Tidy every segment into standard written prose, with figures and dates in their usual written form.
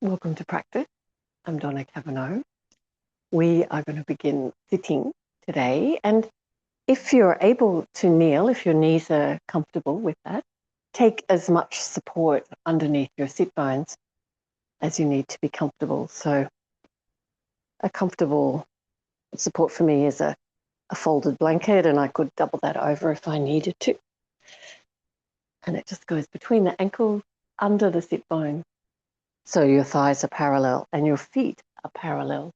Welcome to practice. I'm Donna Cavanough. We are going to begin sitting today. And if you're able to kneel, if your knees are comfortable with that, take as much support underneath your sit bones as you need to be comfortable. So a comfortable support for me is a folded blanket, and I could double that over if I needed to. And it just goes between the ankles, under the sit bone. So your thighs are parallel and your feet are parallel.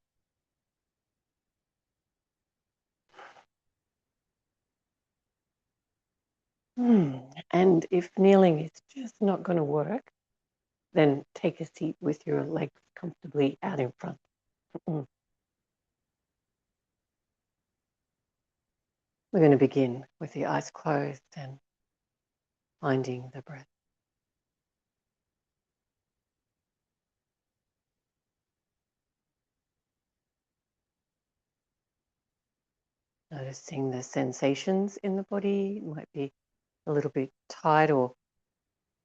And if kneeling is just not going to work, then take a seat with your legs comfortably out in front. We're going to begin with the eyes closed and finding the breath. Noticing the sensations in the body. It might be a little bit tight, or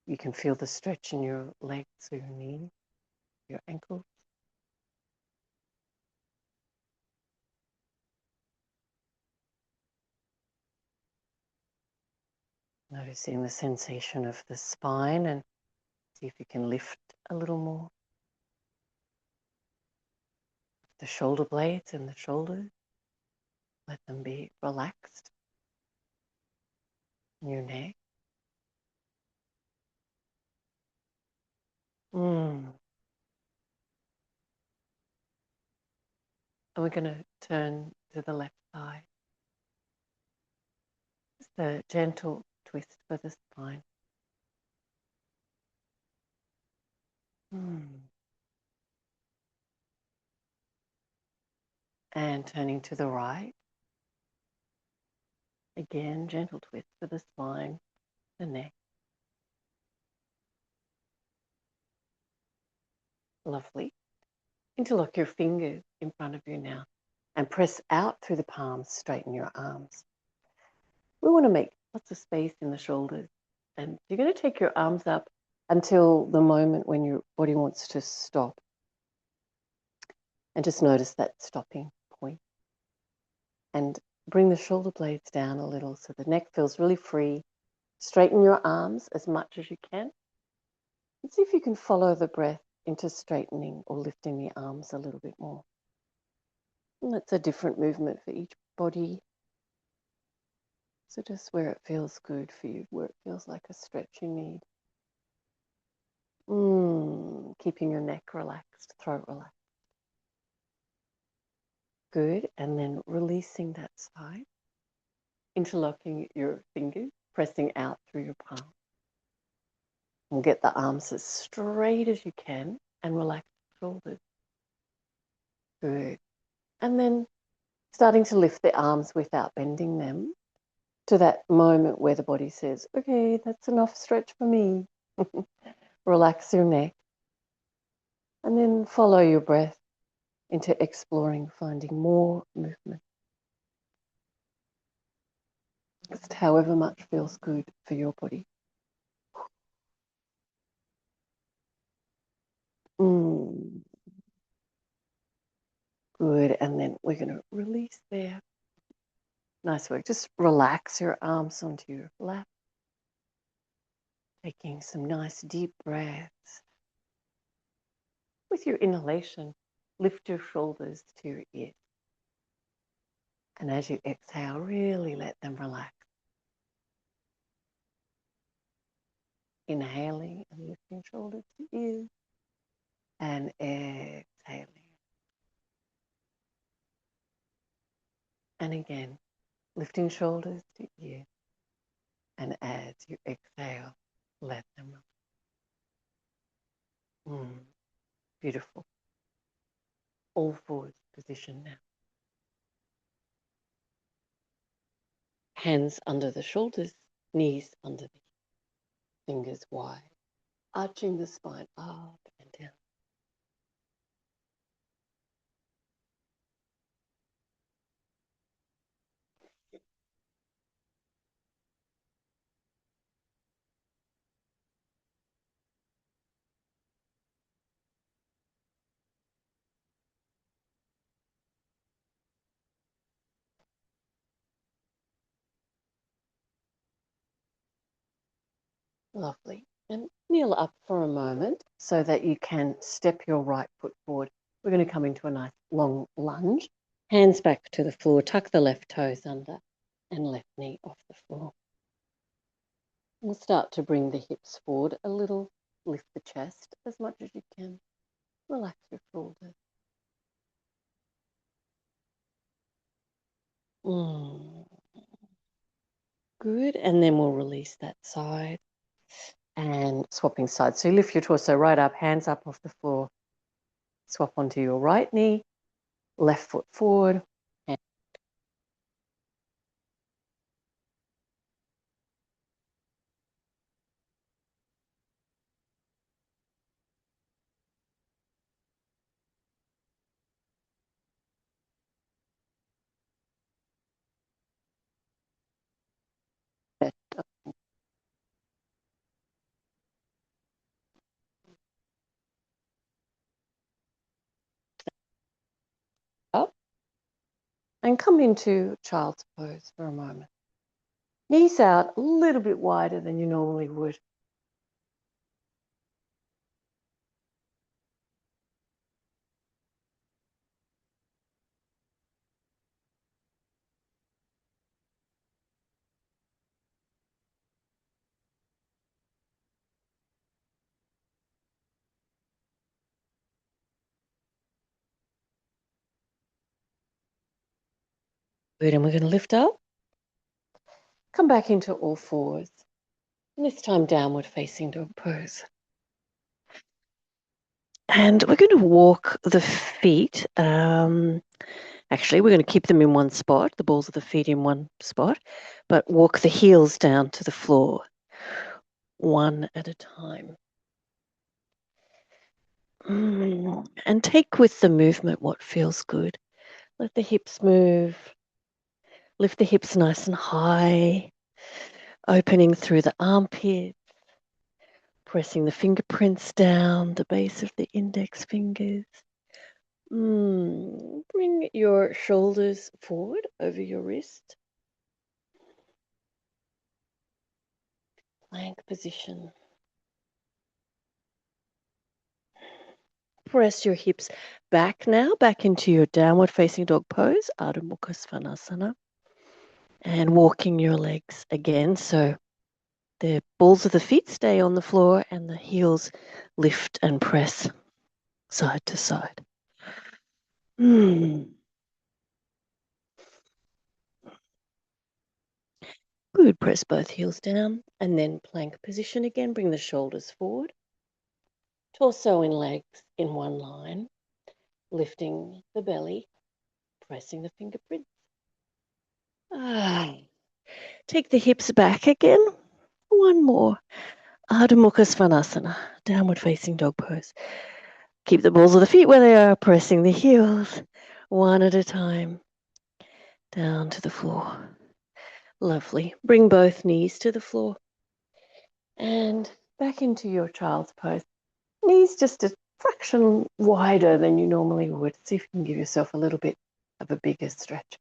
you can feel the stretch in your legs or your knees, your ankles. Noticing the sensation of the spine, and see if you can lift a little more. The shoulder blades and the shoulders, let them be relaxed. Your neck. And we're going to turn to the left side. Just a gentle twist for the spine. And turning to the right. Again, gentle twist for the spine, the neck. Lovely. Interlock your fingers in front of you now and press out through the palms, straighten your arms. We want to make lots of space in the shoulders. And you're going to take your arms up until the moment when your body wants to stop. And just notice that stopping point. And bring the shoulder blades down a little so the neck feels really free. Straighten your arms as much as you can. And see if you can follow the breath into straightening or lifting the arms a little bit more. And it's a different movement for each body. So just where it feels good for you, where it feels like a stretch you need. Keeping your neck relaxed, throat relaxed. Good. And then releasing that side. Interlocking your fingers, pressing out through your palm. And get the arms as straight as you can and relax the shoulders. Good. And then starting to lift the arms without bending them to that moment where the body says, okay, that's enough stretch for me. Relax your neck. And then follow your breath into exploring, finding more movement. Just however much feels good for your body. Good. And then we're going to release there. Nice work. Just relax your arms onto your lap. Taking some nice deep breaths. With your inhalation, lift your shoulders to your ears. And as you exhale, really let them relax. Inhaling and lifting shoulders to ears. And exhaling. And again, lifting shoulders to ears. And as you exhale, let them relax. Beautiful. All fours position now. Hands under the shoulders, knees underneath. Fingers wide. Arching the spine up and down. Lovely. And kneel up for a moment so that you can step your right foot forward. We're going to come into a nice long lunge. Hands back to the floor, tuck the left toes under and left knee off the floor. We'll start to bring the hips forward a little, lift the chest as much as you can, relax your shoulders. Good, and then we'll release that side and swapping sides. So you lift your torso right up, hands up off the floor, swap onto your right knee, left foot forward. And up and come into child's pose for a moment. Knees out a little bit wider than you normally would. Good, and we're going to lift up, come back into all fours, and this time downward facing dog pose. And we're going to walk the feet. Actually, we're going to keep them in one spot, the balls of the feet in one spot, but walk the heels down to the floor, one at a time. And take with the movement what feels good. Let the hips move. Lift the hips nice and high, opening through the armpit, pressing the fingerprints down, the base of the index fingers. Bring your shoulders forward over your wrist. Plank position. Press your hips back now, back into your downward facing dog pose, Adho Mukha Svanasana. And walking your legs again. So the balls of the feet stay on the floor and the heels lift and press side to side. Good, press both heels down and then plank position again. Bring the shoulders forward. Torso and legs in one line. Lifting the belly, pressing the fingerprints. Take the hips back again. One more. Adho Mukha Svanasana, downward facing dog pose. Keep the balls of the feet where they are, pressing the heels one at a time down to the floor. Lovely. Bring both knees to the floor and back into your child's pose. Knees just a fraction wider than you normally would. See if you can give yourself a little bit of a bigger stretch.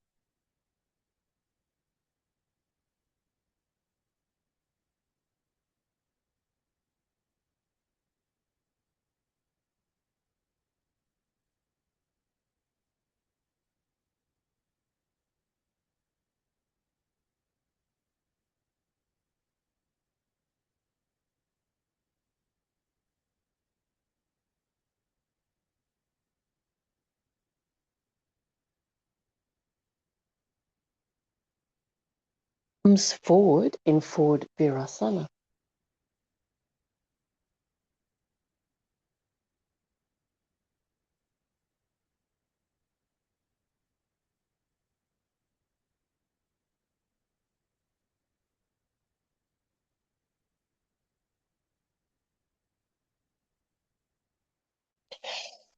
Arms forward in forward virasana.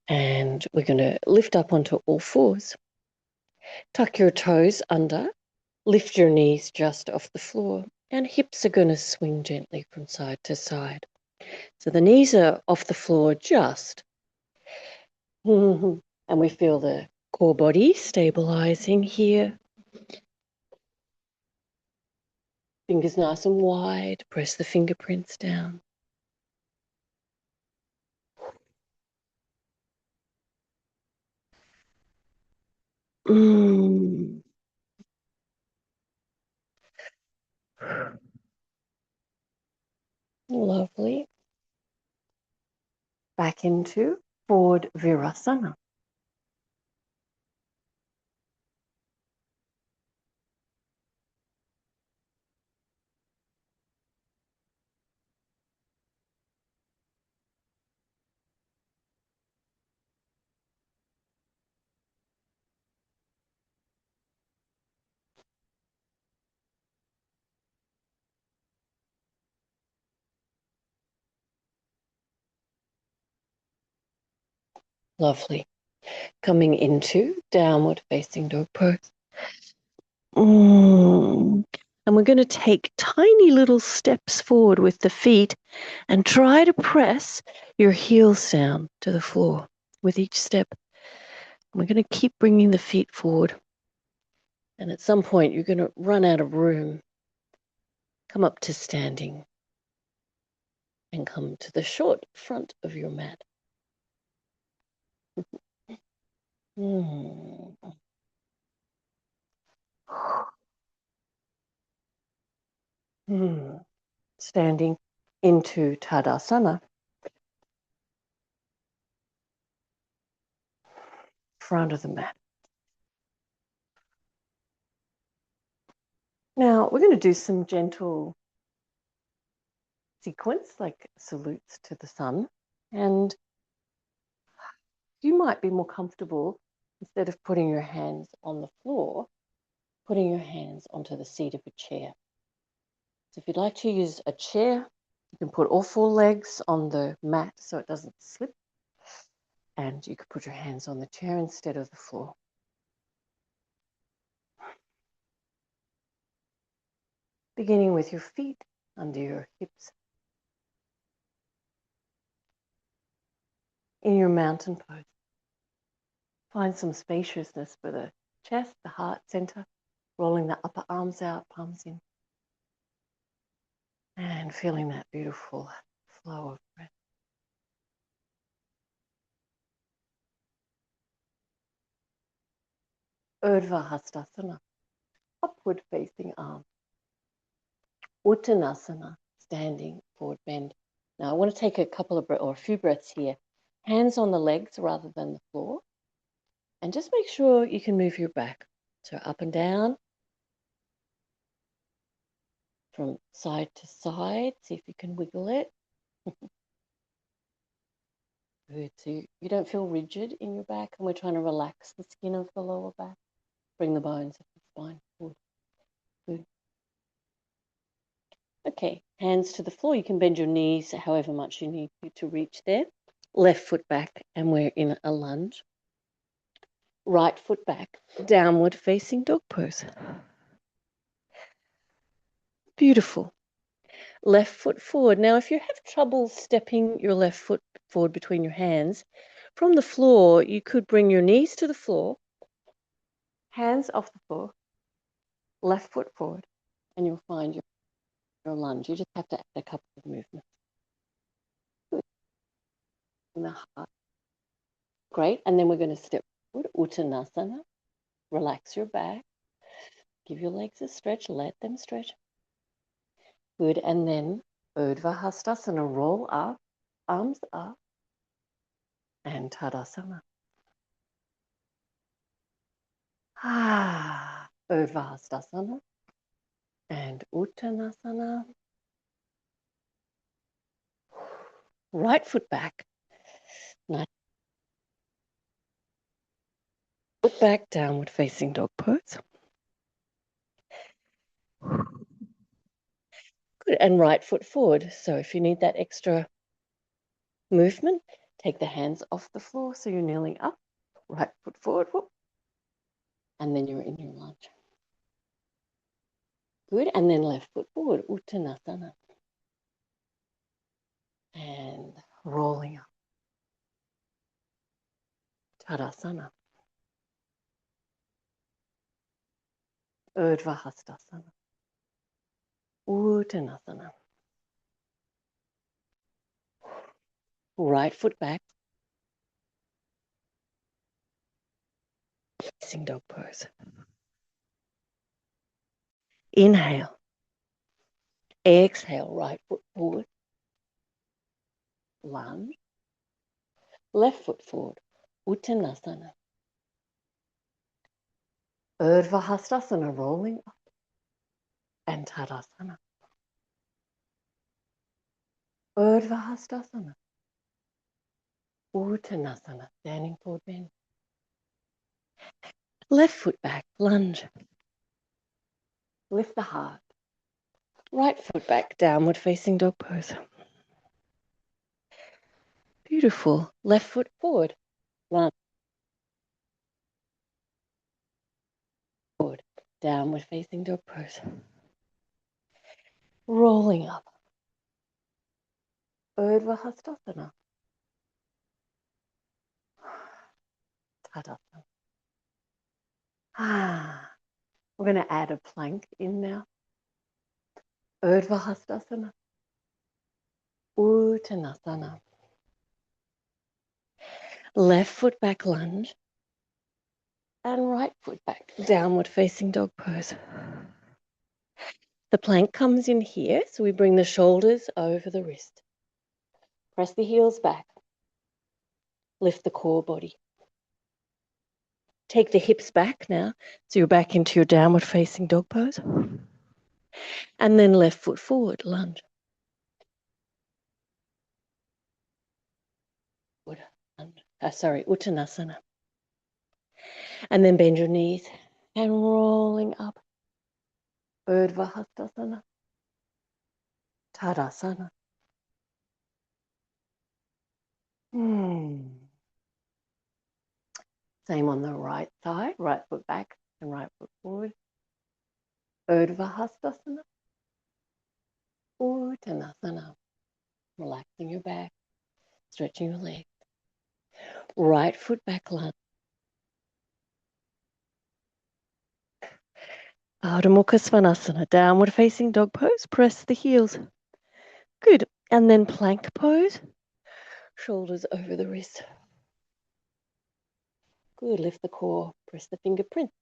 And we're going to lift up onto all fours. Tuck your toes under. Lift your knees just off the floor. And hips are going to swing gently from side to side. So the knees are off the floor just. And we feel the core body stabilizing here. Fingers nice and wide. Press the fingerprints down. Lovely. Back into forward virasana. Lovely. Coming into downward facing dog pose. And we're going to take tiny little steps forward with the feet and try to press your heels down to the floor with each step. We're going to keep bringing the feet forward. And at some point, you're going to run out of room. Come up to standing and come to the short front of your mat. Standing into Tadasana. Front of the mat. Now we're going to do some gentle sequence, like salutes to the sun. And you might be more comfortable, instead of putting your hands on the floor, putting your hands onto the seat of a chair. So if you'd like to use a chair, you can put all four legs on the mat so it doesn't slip. And you could put your hands on the chair instead of the floor. Beginning with your feet under your hips. In your mountain pose, find some spaciousness for the chest, the heart center, rolling the upper arms out, palms in, and feeling that beautiful flow of breath. Urdhva Hastasana, upward facing arm. Uttanasana, standing forward bend. Now I want to take a couple of or a few breaths here. Hands on the legs rather than the floor. And just make sure you can move your back. So up and down, from side to side. See if you can wiggle it. Good. So you don't feel rigid in your back, and we're trying to relax the skin of the lower back. Bring the bones of the spine forward. Good. Okay, hands to the floor. You can bend your knees however much you need to reach there. Left foot back, and we're in a lunge. Right foot back, downward facing dog pose. Beautiful. Left foot forward. Now, if you have trouble stepping your left foot forward between your hands, from the floor, you could bring your knees to the floor, hands off the floor, left foot forward, and you'll find your lunge. You just have to add a couple of movements. Good. In the heart. Great. And then we're going to step forward, Uttanasana. Relax your back. Give your legs a stretch. Let them stretch. Good. And then Urdhva Hastasana. Roll up, arms up, and Tadasana. Urdhva Hastasana and Uttanasana. Right foot back. Nice. Foot back, downward facing dog pose. Good. And right foot forward. So if you need that extra movement, take the hands off the floor so you're kneeling up. Right foot forward. Whoop. And then you're in your lunge. Good. And then left foot forward. Uttanasana. And rolling up. Tadasana. Urdhva Hastasana. Uttanasana. Right foot back. Facing dog pose. Inhale. Exhale, right foot forward. Lunge. Left foot forward. Uttanasana. Urdhva Hastasana, rolling up. And Tadasana. Urdhva Hastasana. Uttanasana, standing forward bend. Left foot back, lunge. Lift the heart. Right foot back, downward facing dog pose. Beautiful. Left foot forward, lunge. Forward, downward facing dog pose. Rolling up. Urdhva Hastasana. Tadasana. We're going to add a plank in now. Urdhva Hastasana. Uttanasana. Left foot back lunge. And right foot back, downward facing dog pose. The plank comes in here, so we bring the shoulders over the wrist. Press the heels back. Lift the core body. Take the hips back now, so you're back into your downward facing dog pose. And then left foot forward, lunge. Uttanasana. And then bend your knees and rolling up. Urdhva Hastasana. Tadasana. Same on the right side, right foot back and right foot forward. Urdhva Hastasana. Uttanasana. Relaxing your back, stretching your legs. Right foot back lunge. Ardha Mukha Svanasana, downward facing dog pose. Press the heels. Good. And then plank pose. Shoulders over the wrist. Good. Lift the core. Press the fingerprints.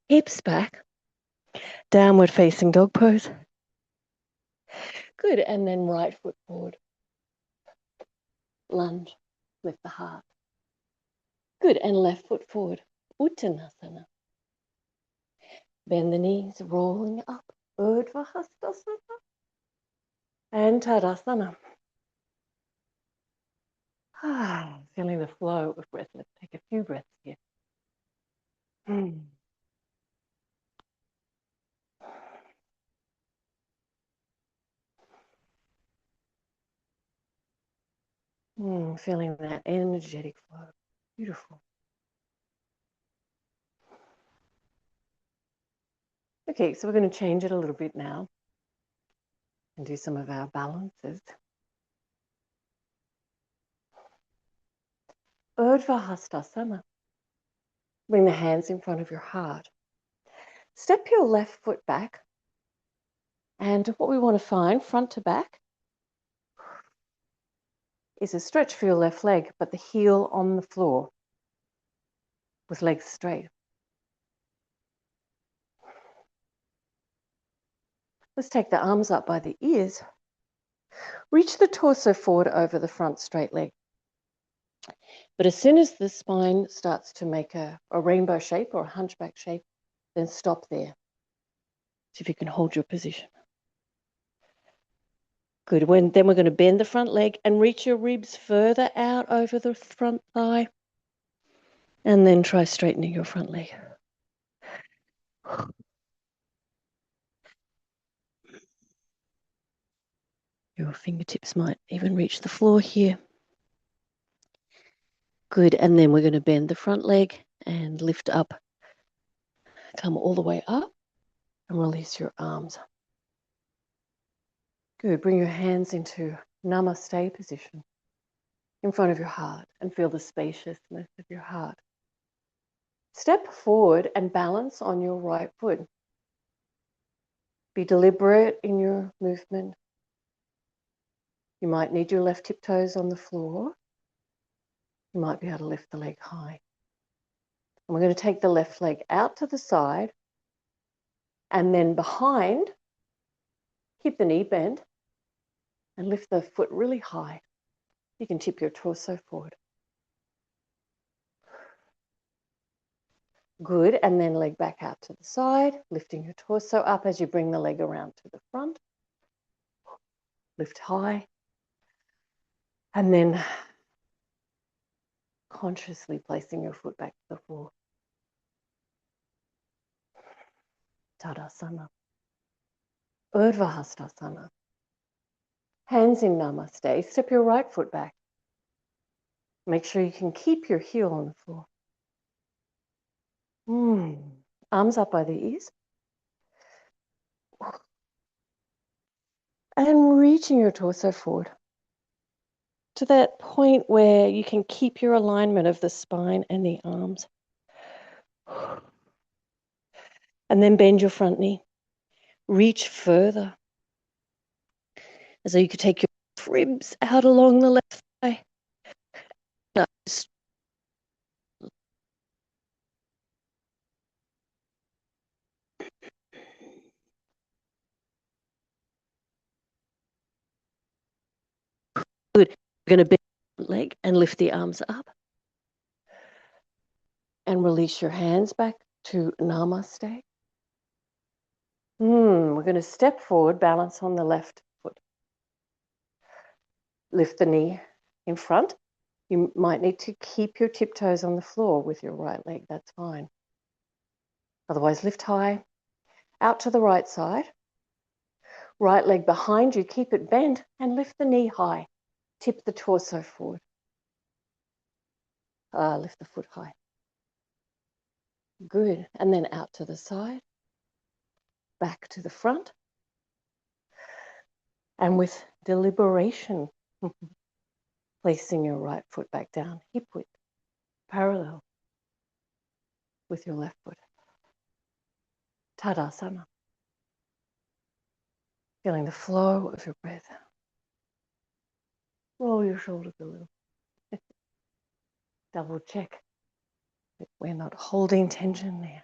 Hips back. Downward facing dog pose. Good. And then right foot forward. Lunge. Lift the heart. Good. And left foot forward. Uttanasana. Bend the knees, rolling up. Urdhva Hastasana. And Tadasana. Feeling the flow of breath. Let's take a few breaths here. Feeling that energetic flow. Beautiful. Okay, so we're going to change it a little bit now and do some of our balances. Urdhva Hastasana. Bring the hands in front of your heart. Step your left foot back. And what we want to find, front to back, is a stretch for your left leg, but the heel on the floor with legs straight. Let's take the arms up by the ears. Reach the torso forward over the front straight leg. But as soon as the spine starts to make a rainbow shape or a hunchback shape, then stop there. See if you can hold your position. Good. Then we're going to bend the front leg and reach your ribs further out over the front thigh. And then try straightening your front leg. Your fingertips might even reach the floor here. Good. And then we're going to bend the front leg and lift up. Come all the way up and release your arms. Good. Bring your hands into Namaste position in front of your heart and feel the spaciousness of your heart. Step forward and balance on your right foot. Be deliberate in your movement. You might need your left tiptoes on the floor. You might be able to lift the leg high. And we're going to take the left leg out to the side and then behind, keep the knee bent and lift the foot really high. You can tip your torso forward. Good, and then leg back out to the side, lifting your torso up as you bring the leg around to the front. Lift high. And then consciously placing your foot back to the floor. Tadasana. Urdhva Hastasana. Hands in Namaste. Step your right foot back. Make sure you can keep your heel on the floor. Arms up by the ears. And reaching your torso forward to that point where you can keep your alignment of the spine and the arms. And then bend your front knee. Reach further. As though you could take your ribs out along the left thigh. Good. We're going to bend the leg and lift the arms up. And release your hands back to Namaste. We're going to step forward, balance on the left foot. Lift the knee in front. You might need to keep your tiptoes on the floor with your right leg. That's fine. Otherwise, lift high. Out to the right side. Right leg behind you. Keep it bent and lift the knee high. Tip the torso forward. Lift the foot high. Good. And then out to the side. Back to the front. And with deliberation, placing your right foot back down, hip width, parallel with your left foot. Tadasana. Feeling the flow of your breath. Roll your shoulders a little. Double check that we're not holding tension there.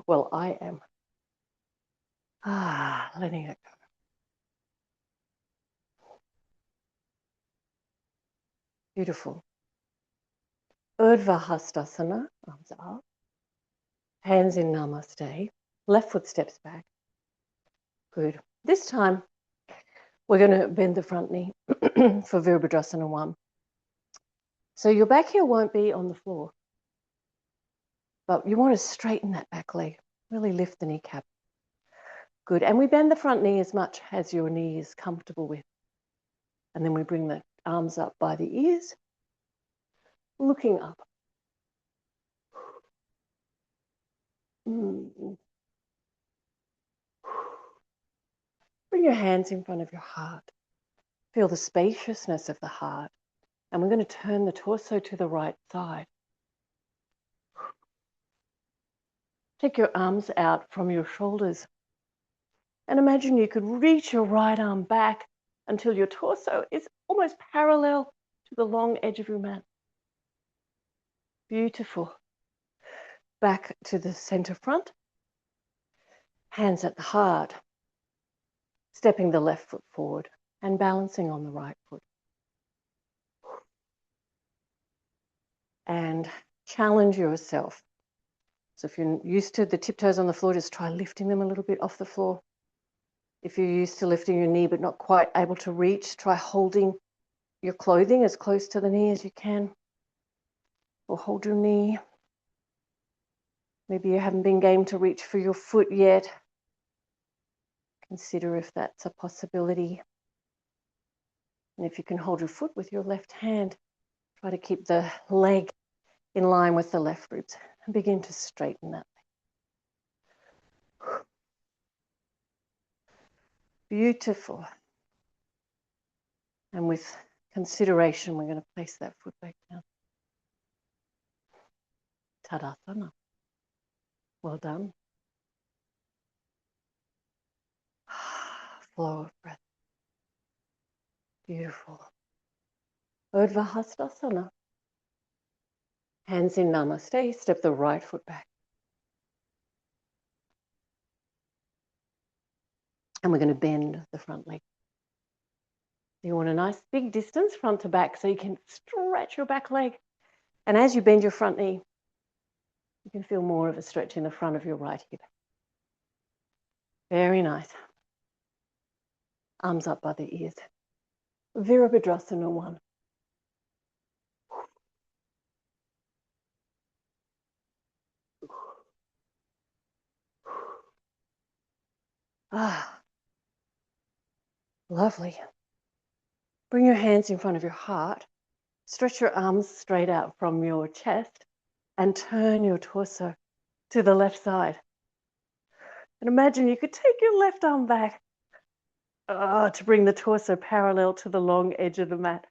Well, I am. Letting it go. Beautiful. Urdhva Hastasana, arms up. Hands in Namaste. Left foot steps back. Good. This time, we're going to bend the front knee for Virabhadrasana 1. So your back heel won't be on the floor, but you want to straighten that back leg. Really lift the kneecap. Good. And we bend the front knee as much as your knee is comfortable with. And then we bring the arms up by the ears, looking up. Bring your hands in front of your heart. Feel the spaciousness of the heart. And we're going to turn the torso to the right side. Take your arms out from your shoulders. And imagine you could reach your right arm back until your torso is almost parallel to the long edge of your mat. Beautiful. Back to the center front. Hands at the heart. Stepping the left foot forward and balancing on the right foot. And challenge yourself. So if you're used to the tiptoes on the floor, just try lifting them a little bit off the floor. If you're used to lifting your knee but not quite able to reach, try holding your clothing as close to the knee as you can. Or hold your knee. Maybe you haven't been game to reach for your foot yet. Consider if that's a possibility. And if you can hold your foot with your left hand, try to keep the leg in line with the left ribs and begin to straighten that leg. Beautiful. And with consideration, we're going to place that foot back down. Tadasana. Well done. flow of breath. Beautiful. Urdhva Hastasana. Hands in Namaste. Step the right foot back. And we're going to bend the front leg. You want a nice big distance front to back so you can stretch your back leg. And as you bend your front knee, you can feel more of a stretch in the front of your right hip. Very nice. Arms up by the ears. Virabhadrasana 1. Ah, lovely. Bring your hands in front of your heart. Stretch your arms straight out from your chest and turn your torso to the left side. And imagine you could take your left arm back to bring the torso parallel to the long edge of the mat.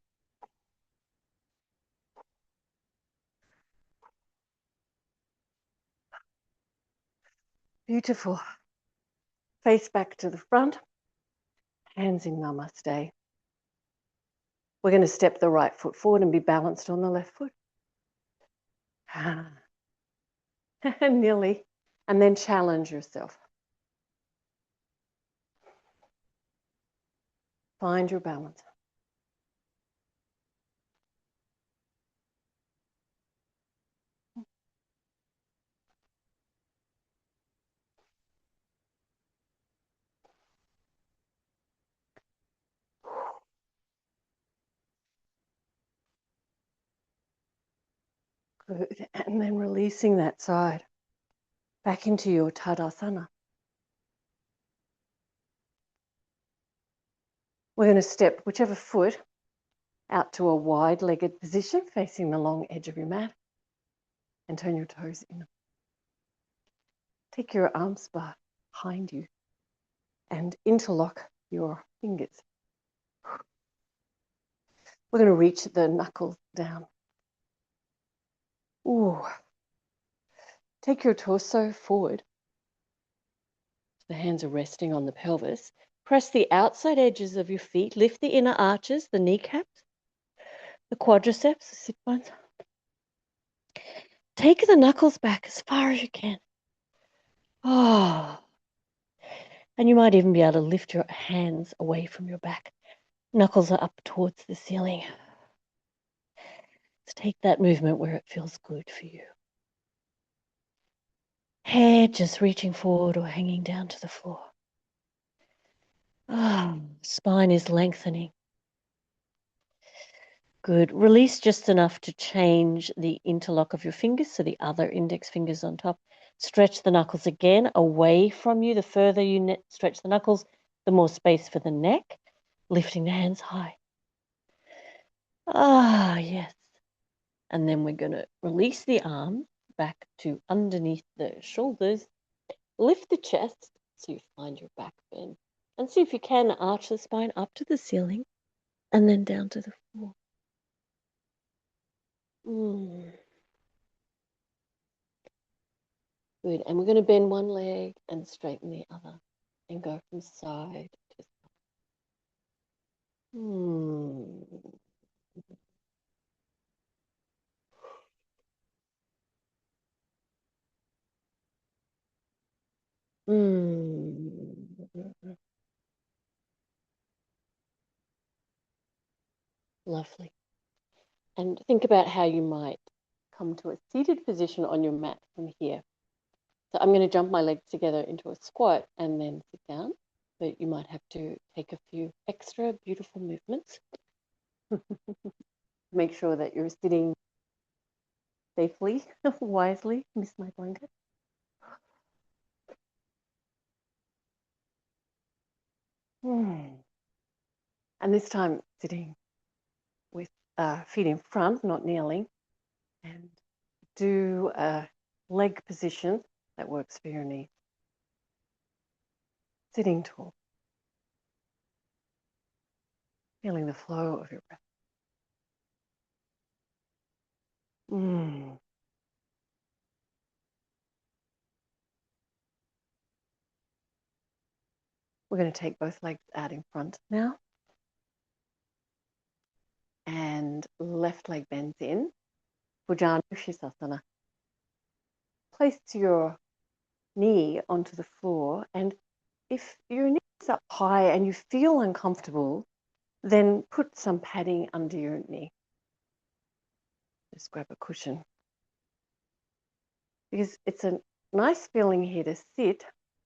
Beautiful. Face back to the front. Hands in Namaste. We're going to step the right foot forward and be balanced on the left foot. Nearly. And then challenge yourself. Find your balance. Good. And then releasing that side back into your Tadasana. We're going to step whichever foot out to a wide-legged position facing the long edge of your mat and turn your toes in. Take your arms behind you and interlock your fingers. We're going to reach the knuckles down. Ooh. Take your torso forward. The hands are resting on the pelvis. Press the outside edges of your feet. Lift the inner arches, the kneecaps, the quadriceps, the sit bones. Take the knuckles back as far as you can. Oh. And you might even be able to lift your hands away from your back. Knuckles are up towards the ceiling. Let's take that movement where it feels good for you. Head just reaching forward or hanging down to the floor. Spine is lengthening. Good. Release just enough to change the interlock of your fingers, so the other index fingers on top. Stretch the knuckles again away from you. The further you stretch the knuckles, the more space for the neck. Lifting the hands high. Yes. And then we're going to release the arm back to underneath the shoulders. Lift the chest so you find your back bend. And see if you can arch the spine up to the ceiling and then down to the floor. Good. And we're going to bend one leg and straighten the other and go from side to side. Lovely. And think about how you might come to a seated position on your mat from here. So I'm going to jump my legs together into a squat and then sit down. But you might have to take a few extra beautiful movements. Make sure that you're sitting safely, wisely. Miss my blanket. And this time sitting with feet in front, not kneeling, and do a leg position that works for your knees. Sitting tall. Feeling the flow of your breath. We're going to take both legs out in front now. And left leg bends in. Bhujanga Shisasana. Place your knee onto the floor, and if your knee is up high and you feel uncomfortable, then put some padding under your knee. Just grab a cushion. Because it's a nice feeling here to sit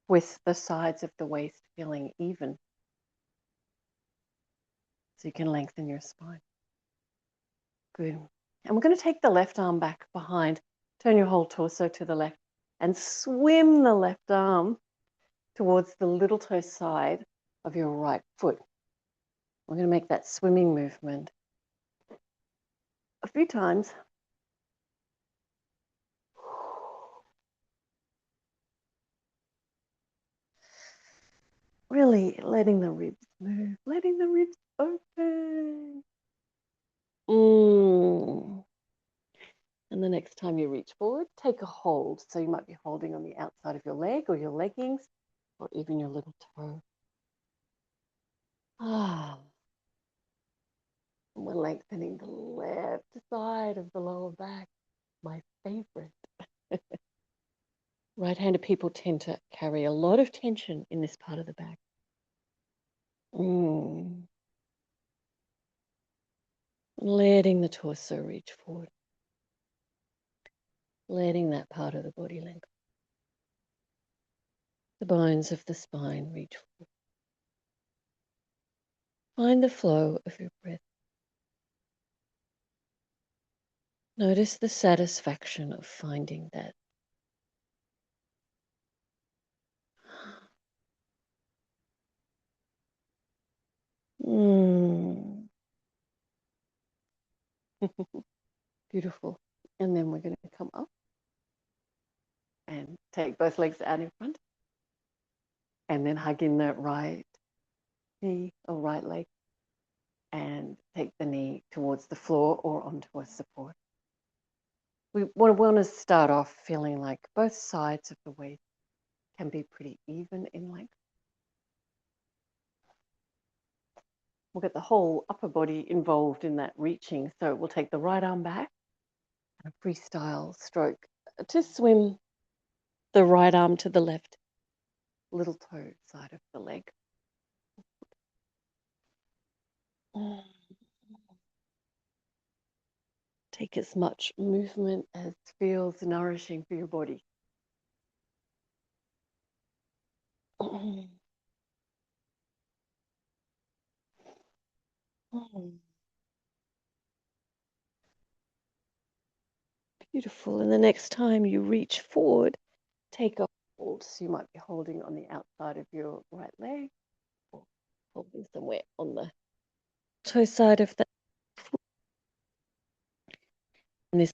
with the sides of the waist feeling even. So you can lengthen your spine. Good. And we're going to take the left arm back behind. Turn your whole torso to the left and swim the left arm towards the little toe side of your right foot. We're going to make that swimming movement a few times. Really letting the ribs move, letting the ribs open. And the next time you reach forward, take a hold. So you might be holding on the outside of your leg or your leggings or even your little toe. We're lengthening the left side of the lower back, my favorite. Right-handed people tend to carry a lot of tension in this part of the back. Letting the torso reach forward. Letting that part of the body lengthen. The bones of the spine reach forward. Find the flow of your breath. Notice the satisfaction of finding that. Beautiful. And then we're going to come up and take both legs out in front. And then hug in the right knee or right leg. And take the knee towards the floor or onto a support. We want to start off feeling like both sides of the waist can be pretty even in length. We'll get the whole upper body involved in that reaching. So we'll take the right arm back and a freestyle stroke to swim the right arm to the left little toe side of the leg. Take as much movement as feels nourishing for your body. Beautiful. And the next time you reach forward, take a hold. So you might be holding on the outside of your right leg or holding somewhere on the toe side of that foot. And this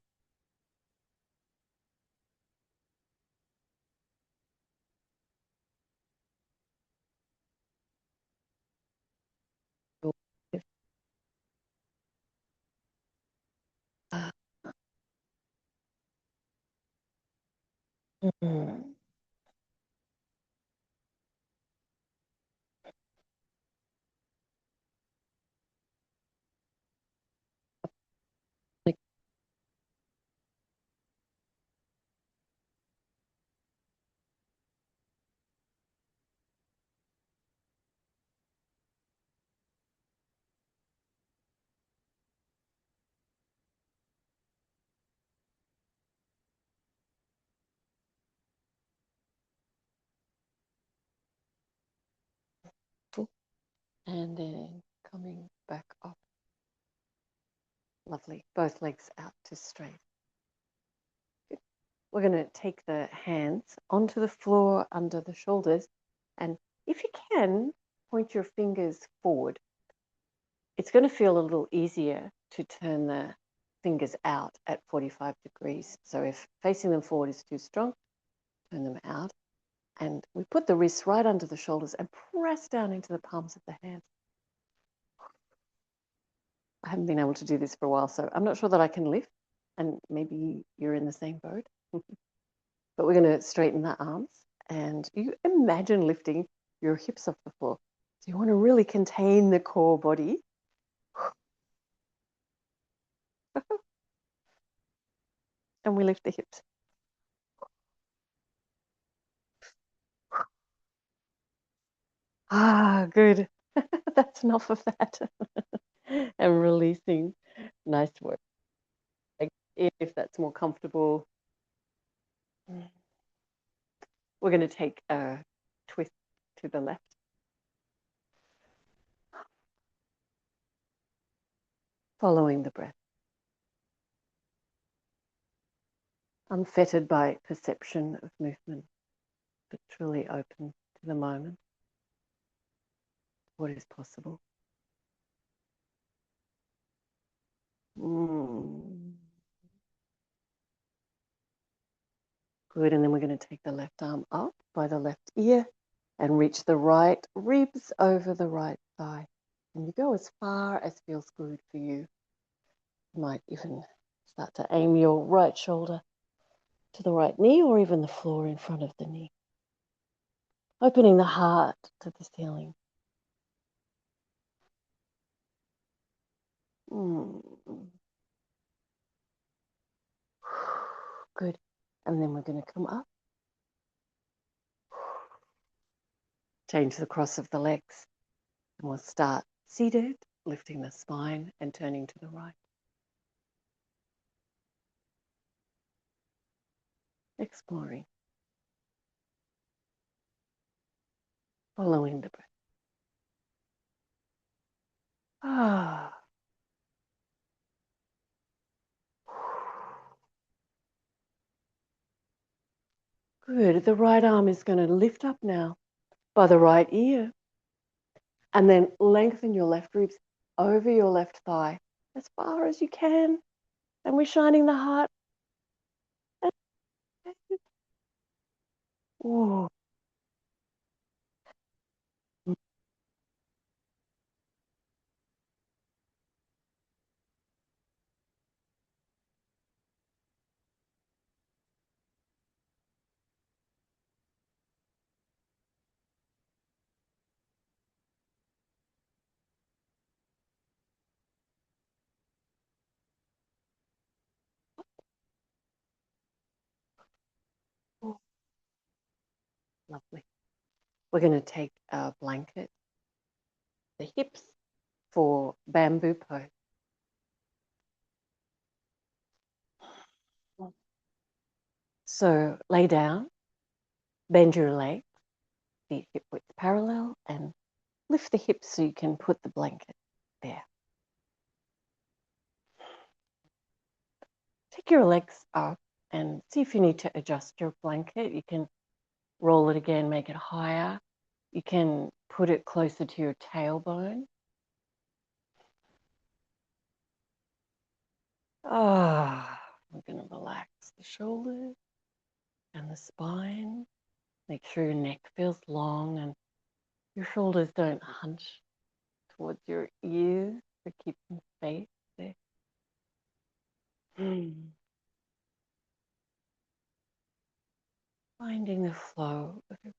and then coming back up. Lovely. Both legs out to straight. Good. We're going to take the hands onto the floor under the shoulders. And if you can, point your fingers forward. It's going to feel a little easier to turn the fingers out at 45 degrees. So if facing them forward is too strong, turn them out. And we put the wrists right under the shoulders and press down into the palms of the hands. I haven't been able to do this for a while, so I'm not sure that I can lift, and maybe you're in the same boat. But we're going to straighten the arms, and you imagine lifting your hips off the floor. So you want to really contain the core body. And we lift the hips. Ah, good. That's enough of that. And releasing. Nice work. If that's more comfortable, we're going to take a twist to the left. Following the breath. Unfettered by perception of movement, but truly open to the moment. What is possible? Good, and then we're going to take the left arm up by the left ear and reach the right ribs over the right thigh. And you go as far as feels good for you. You might even start to aim your right shoulder to the right knee or even the floor in front of the knee. Opening the heart to the ceiling. Good. And then we're going to come up. Change the cross of the legs. And we'll start seated, lifting the spine and turning to the right. Exploring. Following the breath. Ah. Good. The right arm is going to lift up now by the right ear. And then lengthen your left ribs over your left thigh as far as you can. And we're shining the heart. Ooh. Ooh. Lovely. We're going to take our blanket, the hips for bamboo pose. So lay down, bend your legs, feet hip width parallel, and lift the hips so you can put the blanket there. Take your legs up and see if you need to adjust your blanket. You can roll it again, make it higher. You can put it closer to your tailbone. We're going to relax the shoulders and the spine. Make sure your neck feels long and your shoulders don't hunch towards your ears to keep some space there. Finding the flow of your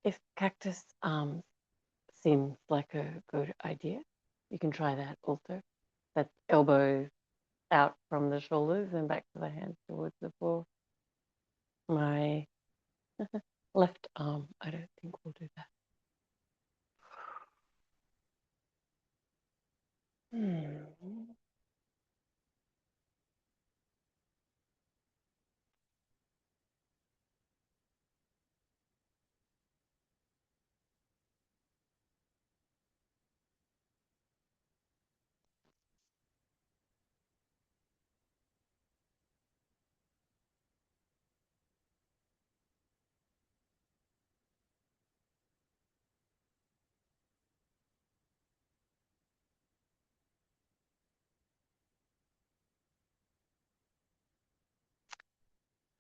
If cactus seems like a good idea, you can try that also. That's elbows out from the shoulders and back to the hands towards the floor. My left arm, I don't think we'll do that.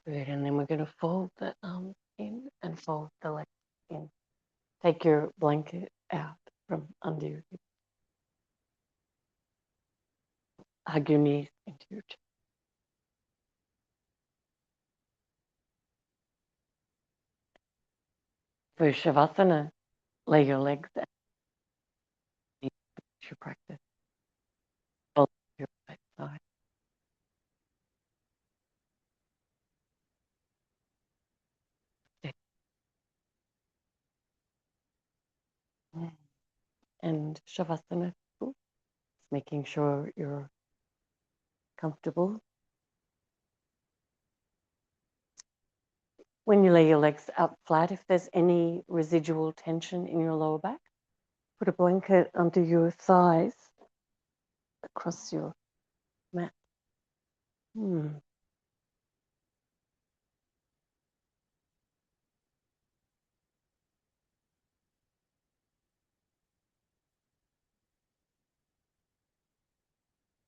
Good. And then we're going to fold the arms in and fold the legs in. Take your blanket out from under you. Hug your knees into your chest. For Shavasana, lay your legs out. Your practice. Fold your right side. And Shavasana, making sure you're comfortable. When you lay your legs out flat, if there's any residual tension in your lower back, put a blanket under your thighs across your mat.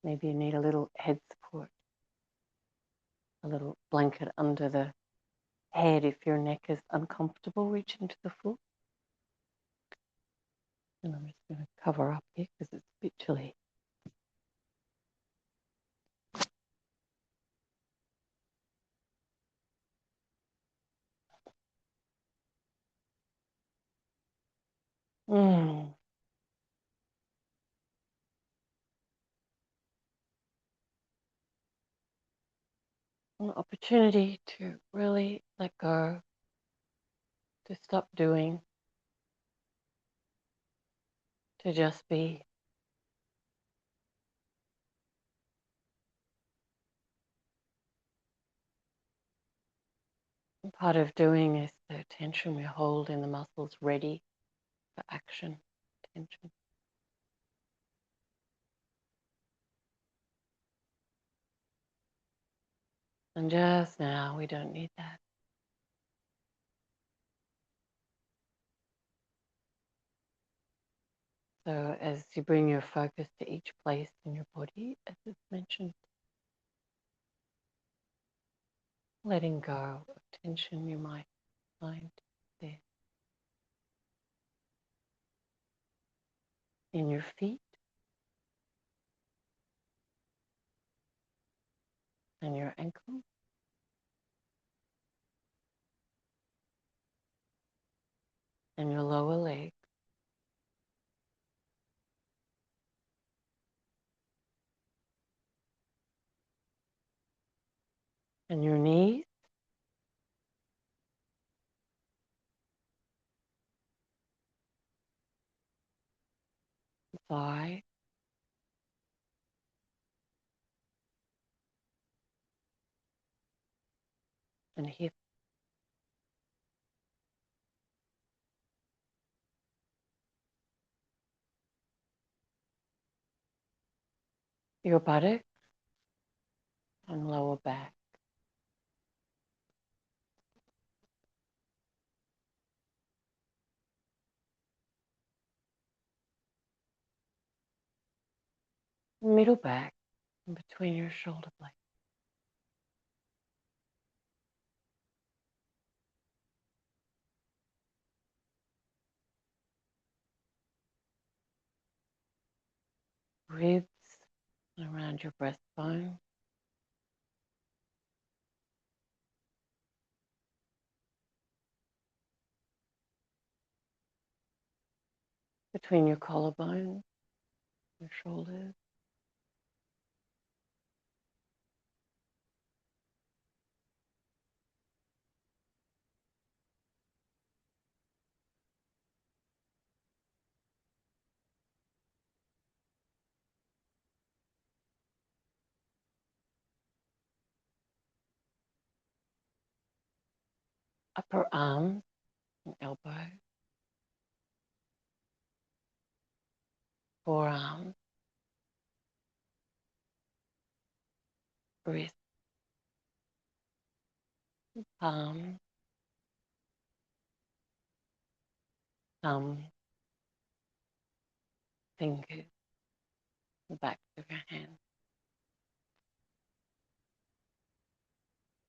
Maybe you need a little head support, a little blanket under the head if your neck is uncomfortable reaching to the floor. And I'm just going to cover up here because it's a bit chilly. An opportunity to really let go, to stop doing, to just be. And part of doing is the tension we hold in the muscles ready for action, tension. And just now, we don't need that. So as you bring your focus to each place in your body, as it's mentioned, letting go of tension you might find there. In your feet and your ankles. And your lower leg. And your knees. Thigh. And hip. Your buttock and lower back. Middle back and between your shoulder blades. Ribs around your breastbone. Between your collarbone, your shoulders. Upper arm and elbow. Forearm. Wrist. Palm. Thumb. Fingers. The back of your hand.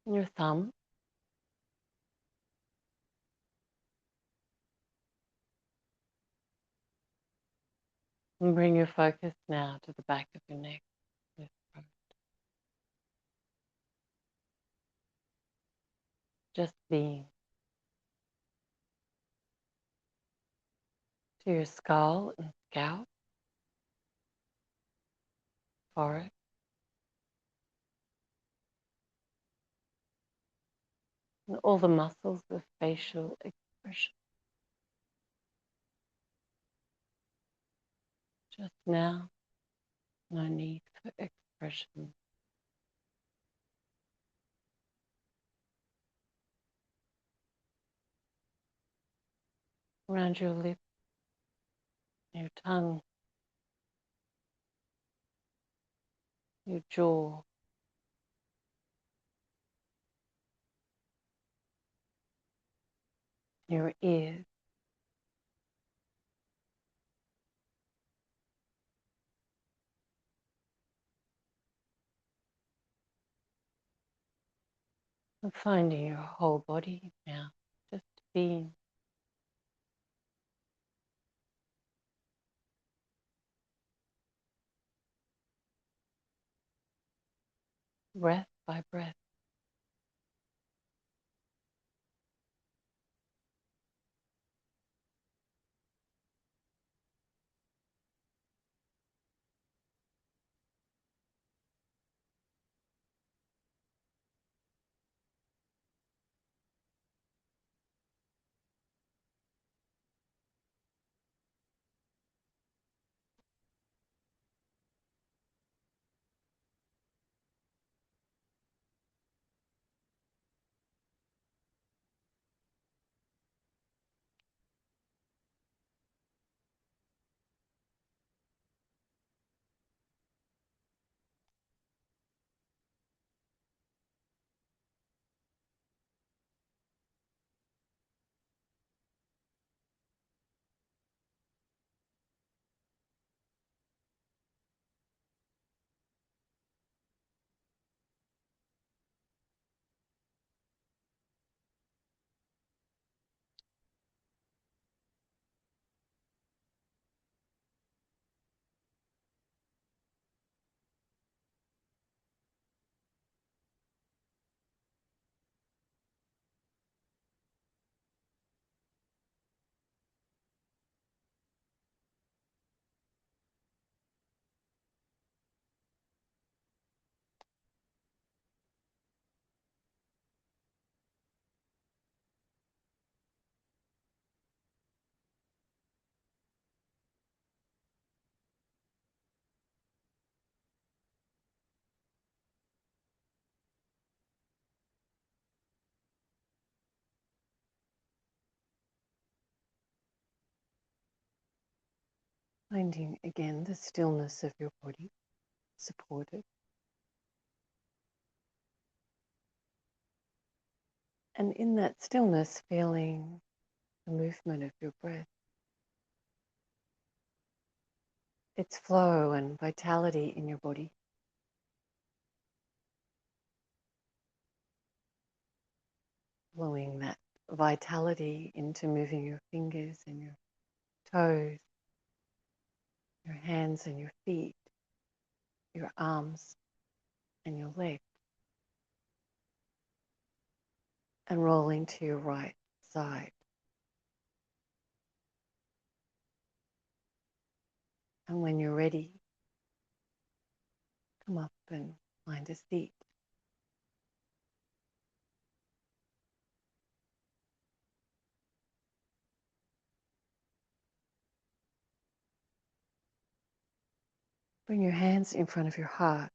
And your thumb And bring your focus now to the back of your neck, your throat. Just being. To your skull and scalp, forehead, and all the muscles of facial expression. Just now, no need for expression. Around your lips, your tongue, your jaw, your ears, and finding your whole body now, just being. Breath by breath. Finding again the stillness of your body, supported. And in that stillness, feeling the movement of your breath, its flow and vitality in your body. Flowing that vitality into moving your fingers and your toes, your hands and your feet, your arms and your legs, and rolling to your right side. And when you're ready, come up and find a seat. Bring your hands in front of your heart.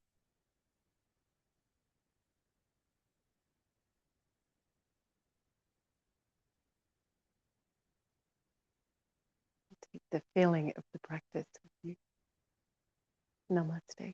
Take the feeling of the practice with you. Namaste.